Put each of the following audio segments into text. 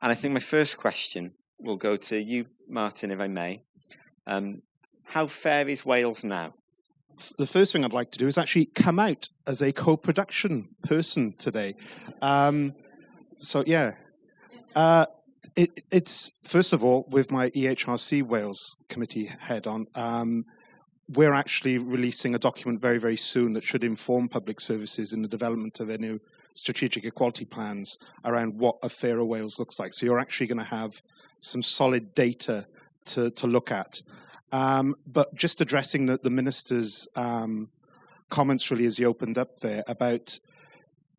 And I think my first question will go to you, Martyn, if I may. How fair is Wales now? The first thing I'd like to do is actually come out as a co-production person today. It's first of all, with my EHRC Wales committee head on, we're actually releasing a document very, very soon that should inform public services in the development of their new strategic equality plans around what a fairer Wales looks like. So you're actually going to have some solid data to look at. But just addressing the minister's comments really as he opened up there about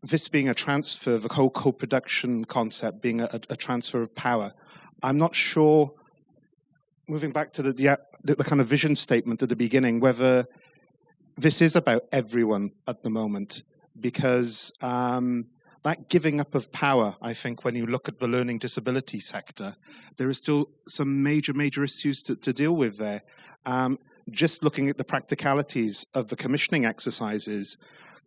this being a transfer, the whole co-production concept being a transfer of power. I'm not sure, moving back to the kind of vision statement at the beginning, whether this is about everyone at the moment, because that giving up of power, I think, when you look at the learning disability sector, there are still some major issues to deal with there. Just looking at the practicalities of the commissioning exercises,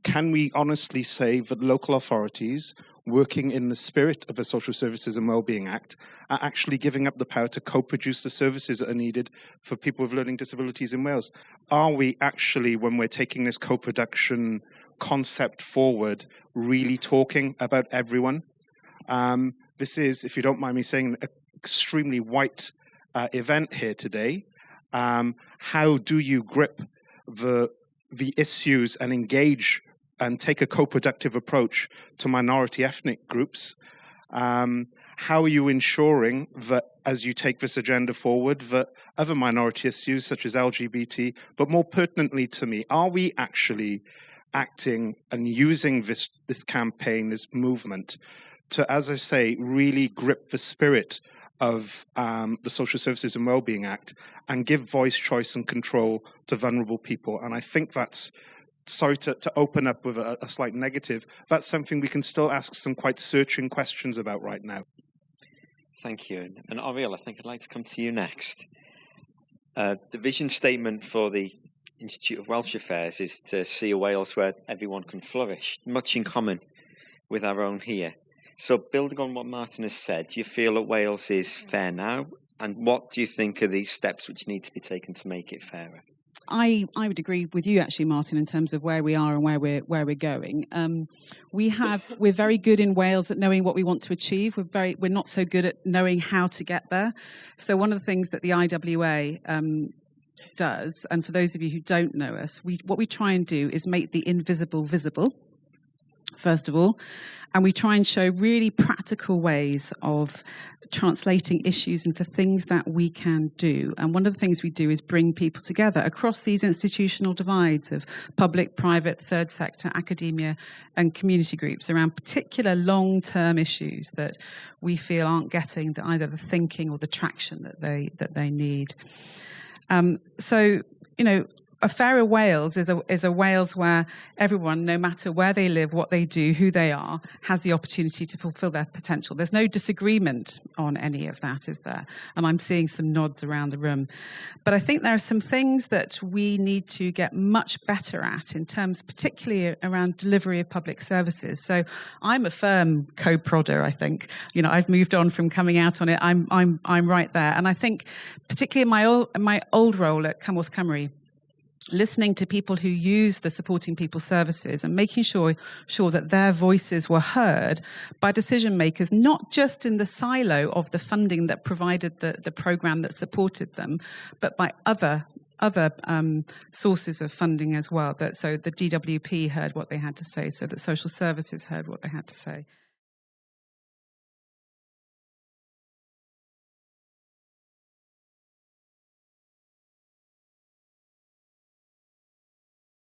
can we honestly say that local authorities, working in the spirit of the Social Services and Wellbeing Act, are actually giving up the power to co-produce the services that are needed for people with learning disabilities in Wales? Are we actually, when we're taking this co-production concept forward, really talking about everyone? This is, if you don't mind me saying, an extremely white event here today. How do you grip the issues and engage and take a co-productive approach to minority ethnic groups? How are you ensuring that as you take this agenda forward, that other minority issues such as LGBT, but more pertinently to me, are we actually acting and using this campaign, this movement, to, as I say, really grip the spirit of the Social Services and Wellbeing Act and give voice, choice and control to vulnerable people? And I think that's, sorry to open up with a slight negative, that's something we can still ask some quite searching questions about right now. Thank you. And Auriol, I think I'd like to come to you next. The vision statement for the Institute of Welsh Affairs is to see a Wales where everyone can flourish, much in common with our own here. So building on what Martyn has said, do you feel that Wales is fair now? And what do you think are these steps which need to be taken to make it fairer? I would agree with you, actually, Martyn, in terms of where we are and where we're going. We're very good in Wales at knowing what we want to achieve. We're not so good at knowing how to get there. So one of the things that the IWA does, and for those of you who don't know us, what we try and do is make the invisible visible, first of all, and we try and show really practical ways of translating issues into things that we can do. And one of the things we do is bring people together across these institutional divides of public, private, third sector, academia and community groups around particular long-term issues that we feel aren't getting either the thinking or the traction that they need. So, you know, a fairer Wales is a Wales where everyone, no matter where they live, what they do, who they are, has the opportunity to fulfil their potential. There's no disagreement on any of that, is there? And I'm seeing some nods around the room. But I think there are some things that we need to get much better at in terms, particularly around delivery of public services. So I'm a firm co-prodder, I think. You know, I've moved on from coming out on it. I'm right there. And I think, particularly in my old role at Cymorth Cymru, listening to people who use the supporting people services and making sure that their voices were heard by decision makers, not just in the silo of the funding that provided the program that supported them, but by other sources of funding as well. So the DWP heard what they had to say, so that social services heard what they had to say.